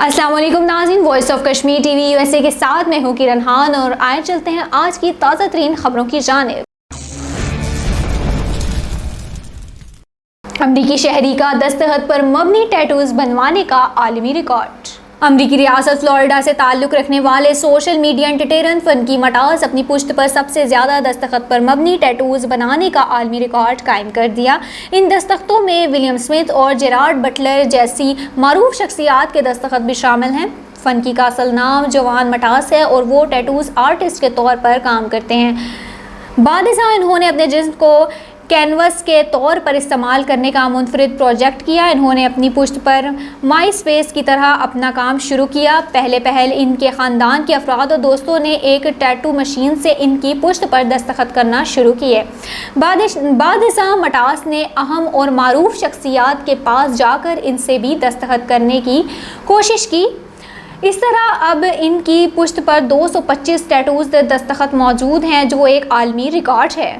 अस्सलाम वालेकुम नाज़रीन, voice of Kashmir TV USA के साथ मैं हूँ किरण खान और आए चलते हैं आज की ताज़ा तरीन खबरों की जानिब। अमरीकी शहरी का दस्तखत पर मबनी टैटूज बनवाने का आलमी रिकॉर्ड। अमरीकी रियासत फ्लोरिडा से ताल्लुक़ रखने वाले सोशल मीडिया एंटरटेनर फनकी मटास अपनी पुश्त पर सबसे ज़्यादा दस्तखत पर मबनी टैटूज़ बनाने का आलमी रिकॉर्ड कायम कर दिया। इन दस्तखतों में विलियम स्मिथ और जेरार्ड बटलर जैसी मारूफ शख्सियात के दस्तखत भी शामिल हैं। फनकी का असल नाम जोवान मटास है और वो टैटूज़ आर्टिस्ट के तौर पर काम करते हैं। बादशाह इन्होंने अपने जिस्म को कैनवस के तौर पर इस्तेमाल करने का मुनफरिद प्रोजेक्ट किया। इन्होंने अपनी पुश्त पर माई स्पेस की तरह अपना काम शुरू किया। पहल इनके ख़ानदान के अफराद और दोस्तों ने एक टैटू मशीन से इनकी पुश्त पर दस्तखत करना शुरू किए। बादशाह मटास ने अहम और मारूफ शख्सियात के पास जाकर इनसे भी दस्तखत करने की कोशिश की। इस तरह अब इनकी पुश्त पर 225 टैटूज़ दस्तखत मौजूद हैं, जो एक आलमी रिकॉर्ड है।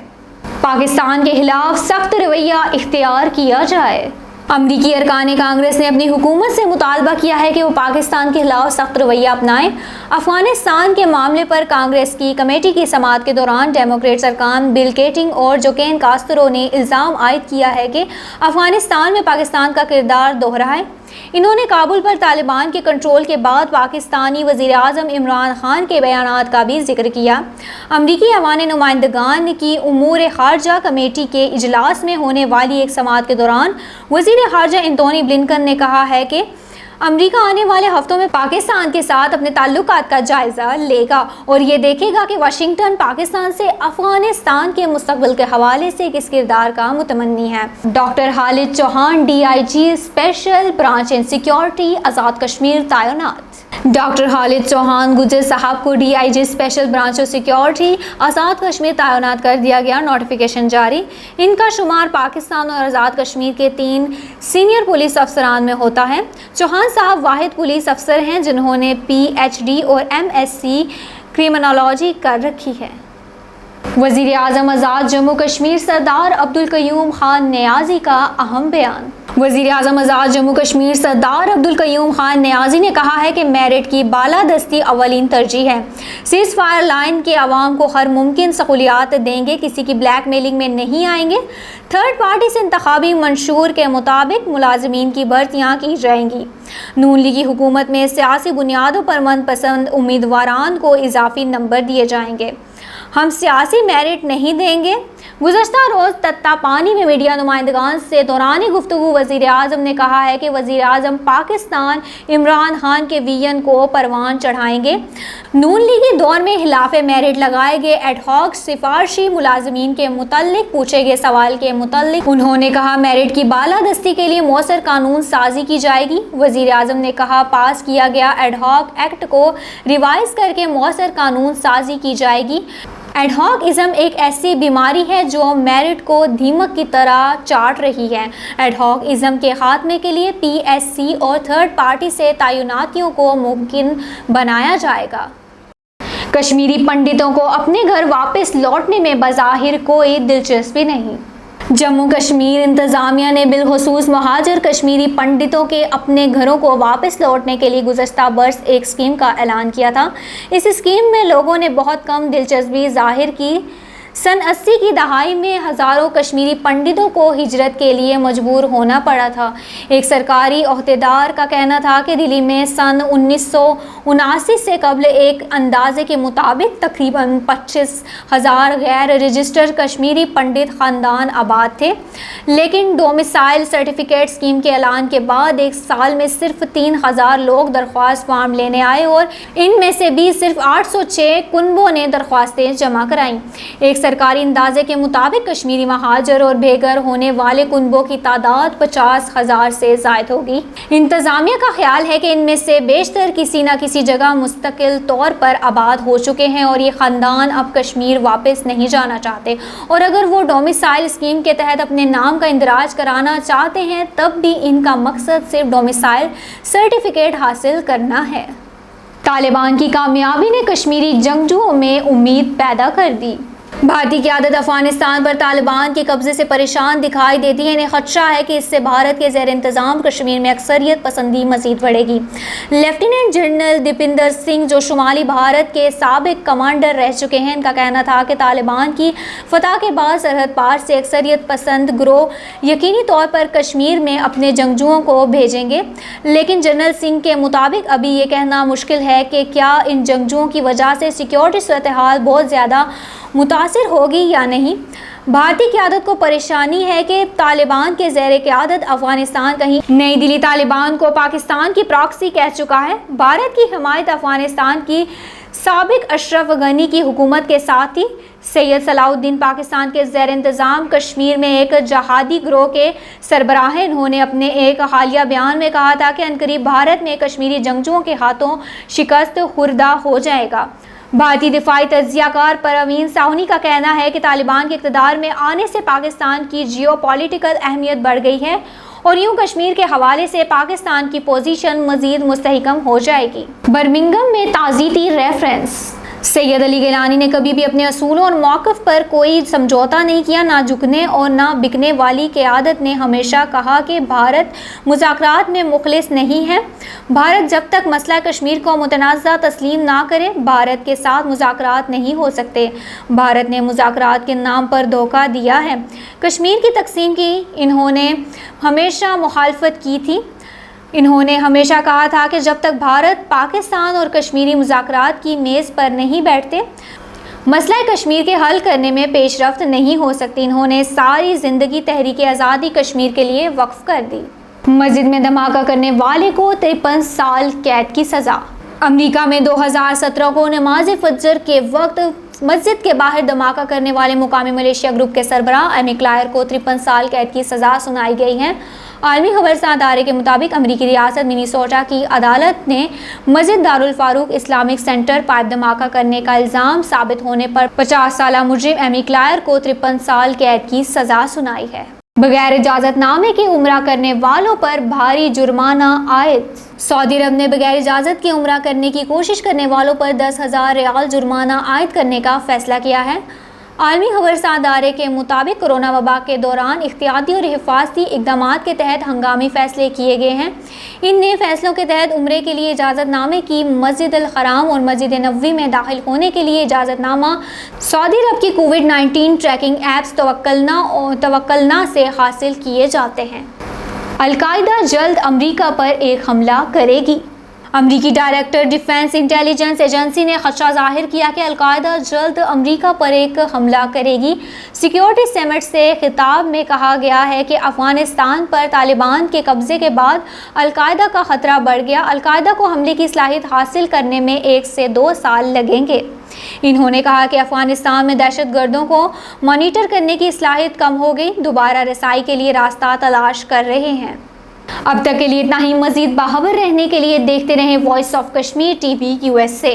पाकिस्तान के खिलाफ सख्त रवैया इख्तियार किया जाए। अमरीकी अरकान कांग्रेस ने अपनी हुकूमत से मुतालबा किया है कि वो पाकिस्तान के खिलाफ सख्त रवैया अपनाएं। अफगानिस्तान के मामले पर कांग्रेस की कमेटी की समाअत के दौरान डेमोक्रेट्स अरकान बिल केटिंग और जोकेन कास्त्रो ने इल्ज़ाम आयद किया है कि अफगानिस्तान में पाकिस्तान का किरदार दोहरा है। इन्होंने काबुल पर तालिबान के कंट्रोल के बाद पाकिस्तानी वज़ीर आज़म इमरान खान के बयानात का भी जिक्र किया। अमरीकी अवान नुमाइंदगान की उमूर खारजा कमेटी के इजलास में होने वाली एक समाअत के दौरान वज़ीर खारजा एंटोनी ब्लिंकन ने कहा है कि अमेरिका आने वाले हफ्तों में पाकिस्तान के साथ अपने ताल्लुकात का जायज़ा लेगा और ये देखेगा कि वाशिंगटन पाकिस्तान से अफगानिस्तान के मुस्तकबिल के हवाले से किस किरदार का मुतमन्नी है। Doctor Khalid Chauhan DIG special branch and security Azad Kashmir तैनात। डॉक्टर खालिद चौहान गुजर साहब को DIG special branch of security Azad Kashmir तैनात कर दिया गया। नोटिफिकेशन जारी। इनका शुमार पाकिस्तान और आज़ाद कश्मीर के 3 सीनियर पुलिस अफसरान में होता है। चौहान साहब वाहिद पुलिस अफसर हैं जिन्होंने PhD और MSc क्रिमिनोलॉजी कर रखी है। वज़ीर आज़म आज़ाद जम्मू कश्मीर सरदार अब्दुल कयूम खान नियाज़ी का अहम बयान। वज़ीर आज़म आज़ाद जम्मू कश्मीर सरदार अब्दुल कयूम खान नियाज़ी ने कहा है कि मेरिट की बालादस्ती अवलीन तरजीह है। सीज़ फायर लाइन के अवाम को हर मुमकिन सहूलियात देंगे, किसी की ब्लैक मेलिंग में नहीं आएंगे। थर्ड पार्टी से इंतखाबी मंशूर के मुताबिक मुलाजमीन की भर्तियाँ की जाएंगी। नून लीगी हुकूमत में सियासी बुनियादों पर मनपसंद उम्मीदवारान को इजाफी नंबर दिए जाएंगे। हम सियासी मेरिट नहीं देंगे। गुज़श्ता रोज़ तत्तापानी में मीडिया नुमाइंदगान से दौरानी गुफ्तगू वज़ीर आज़म ने कहा है कि वज़ीर आज़म पाकिस्तान इमरान खान के विजन को परवान चढ़ाएंगे। नून लीगी दौर में खिलाफ मेरिट लगाए गए एडहॉक सिफारशी मुलाजमीन के मुतल्लिक पूछे गए सवाल के मुतल्लिक उन्होंने कहा मेरिट की बालादस्ती के लिए मौसर कानून साजी की जाएगी। वज़ीर आज़म ने कहा पास किया गया एडहॉक एक्ट को रिवाइज करके मौसर कानून साजी की जाएगी। एडहॉकिज़म एक ऐसी बीमारी है जो मेरिट को दीमक की तरह चाट रही है। एडहॉकिज़म के खात्मे के लिए PSC और थर्ड पार्टी से तैनातियों को मुमकिन बनाया जाएगा। कश्मीरी पंडितों को अपने घर वापस लौटने में बज़ाहिर कोई दिलचस्पी नहीं। जम्मू कश्मीर इंतज़ामिया ने बिलखुसूस महाजर कश्मीरी पंडितों के अपने घरों को वापस लौटने के लिए गुज़श्ता बरस एक स्कीम का ऐलान किया था। इस स्कीम में लोगों ने बहुत कम दिलचस्पी जाहिर की। सन 80 की दहाई में हज़ारों कश्मीरी पंडितों को हिजरत के लिए मजबूर होना पड़ा था। एक सरकारी ओहदेदार का कहना था कि दिल्ली में सन 1979 से कबल एक अंदाजे के मुताबिक तकरीबन 25,000 गैर रजिस्टर्ड कश्मीरी पंडित ख़ानदान आबाद थे, लेकिन डोमिसाइल सर्टिफिकेट स्कीम के ऐलान के बाद एक साल में सिर्फ 3,000 लोग दरख्वास्त फॉर्म लेने आए और इनमें से भी सिर्फ 806 कुनबों ने दरख्वास्तें जमा कराईं। एक सरकारी अंदाजे के मुताबिक कश्मीरी महाजर और बेघर होने वाले कुनबों की तादाद 50,000 से ज़ायद होगी। इंतज़ामिया का ख्याल है कि इनमें से बेशतर किसी न किसी जगह मुस्तकिल तौर पर आबाद हो चुके हैं और ये ख़ानदान अब कश्मीर वापस नहीं जाना चाहते, और अगर वो डोमिसाइल स्कीम के तहत अपने नाम का इंदराज कराना चाहते हैं तब भी इनका मकसद सिर्फ डोमिसाइल सर्टिफिकेट हासिल करना है। तालिबान की कामयाबी ने कश्मीरी जंगजुओं में उम्मीद पैदा कर दी। بھارتی قیادت افغانستان پر طالبان کے قبضے سے پریشان دکھائی دیتی ہے۔ انہیں خدشہ ہے کہ اس سے بھارت کے زیر انتظام کشمیر میں اکثریت پسندی مزید بڑھے گی۔ لیفٹیننٹ جنرل دیپندر سنگھ، جو شمالی بھارت کے سابق کمانڈر رہ چکے ہیں، ان کا کہنا تھا کہ طالبان کی فتح کے بعد سرحد پار سے اکثریت پسند گروہ یقینی طور پر کشمیر میں اپنے جنگجوؤں کو بھیجیں گے، لیکن جنرل سنگھ کے مطابق ابھی یہ کہنا مشکل ہے کہ کیا ان جنگجوؤں کی وجہ سے سیکیورٹی صورتحال بہت زیادہ متاثر ہوگی یا نہیں۔ بھارتی قیادت کو پریشانی ہے کہ طالبان کے زیر قیادت افغانستان کہیں نئی دہلی طالبان کو پاکستان کی پراکسی کہہ چکا ہے۔ بھارت کی حمایت افغانستان کی سابق اشرف غنی کی حکومت کے ساتھ تھی۔ سید صلاح الدین پاکستان کے زیر انتظام کشمیر میں ایک جہادی گروہ کے سربراہ ہیں۔ انہوں نے اپنے ایک حالیہ بیان میں کہا تھا کہ عنقریب بھارت میں کشمیری جنگجوؤں کے ہاتھوں شکست خوردہ ہو جائے گا۔ بھارتی دفاعی تجزیہ کار پروین ساہنی کا کہنا ہے کہ طالبان کے اقتدار میں آنے سے پاکستان کی جیو پولیٹیکل اہمیت بڑھ گئی ہے اور یوں کشمیر کے حوالے سے پاکستان کی پوزیشن مزید مستحکم ہو جائے گی۔ برمنگھم میں تعزیتی ریفرنس۔ سید علی گیلانی نے کبھی بھی اپنے اصولوں اور موقف پر کوئی سمجھوتا نہیں کیا، نہ جھکنے اور نہ بکنے والی قیادت نے ہمیشہ کہا کہ بھارت مذاکرات میں مخلص نہیں ہے۔ بھارت جب تک مسئلہ کشمیر کو متنازع تسلیم نہ کرے، بھارت کے ساتھ مذاکرات نہیں ہو سکتے۔ بھارت نے مذاکرات کے نام پر دھوکہ دیا ہے۔ کشمیر کی تقسیم کی انہوں نے ہمیشہ مخالفت کی تھی۔ انہوں نے ہمیشہ کہا تھا کہ جب تک بھارت، پاکستان اور کشمیری مذاکرات کی میز پر نہیں بیٹھتے، مسئلہ کشمیر کے حل کرنے میں پیش رفت نہیں ہو سکتی۔ انہوں نے ساری زندگی تحریک آزادی کشمیر کے لیے وقف کر دی۔ مسجد میں دھماکہ کرنے والے کو 53 سال قید کی سزا۔ امریکہ میں 2017 کو نماز فجر کے وقت مسجد کے باہر دھماکہ کرنے والے مقامی ملیشیا گروپ کے سربراہ ایمی کلائر کو 53 سال قید کی سزا سنائی گئی ہے۔ عالمی خبرساں ادارے کے مطابق امریکی ریاست منیسوٹا کی عدالت نے مسجد دارالفاروق اسلامک سینٹر پر دھماکہ کرنے کا الزام ثابت ہونے پر 50 سالہ مجرم ایمی کلائر کو 53 سال قید کی سزا سنائی ہے۔ بغیر اجازت نامے کے عمرہ کرنے والوں پر بھاری جرمانہ عائد۔ سعودی عرب نے بغیر اجازت کے عمرہ کرنے کی کوشش کرنے والوں پر 10,000 ریال جرمانہ عائد کرنے کا فیصلہ کیا ہے۔ عالمی خبرساں ادارے کے مطابق کورونا وبا کے دوران احتیاطی اور حفاظتی اقدامات کے تحت ہنگامی فیصلے کیے گئے ہیں۔ ان نئے فیصلوں کے تحت عمرے کے لیے اجازت نامے کی مسجد الحرام اور مسجد نبوی میں داخل ہونے کے لیے اجازت نامہ سعودی عرب کی کووڈ-19 ٹریکنگ ایپس توکلنا سے حاصل کیے جاتے ہیں۔ القاعدہ جلد امریکہ پر ایک حملہ کرے گی۔ امریکی ڈائریکٹر ڈیفنس انٹیلیجنس ایجنسی نے خدشہ ظاہر کیا کہ القاعدہ جلد امریکہ پر ایک حملہ کرے گی۔ سیکیورٹی سمٹ سے خطاب میں کہا گیا ہے کہ افغانستان پر طالبان کے قبضے کے بعد القاعدہ کا خطرہ بڑھ گیا۔ القاعدہ کو حملے کی صلاحیت حاصل کرنے میں 1 سے 2 سال لگیں گے۔ انہوں نے کہا کہ افغانستان میں دہشت گردوں کو مانیٹر کرنے کی صلاحیت کم ہو گئی، دوبارہ رسائی کے لیے راستہ تلاش کر رہے ہیں۔ اب تک کے لیے اتنا ہی۔ مزید باخبر رہنے کے لیے دیکھتے رہیں voice of Kashmir T V USA۔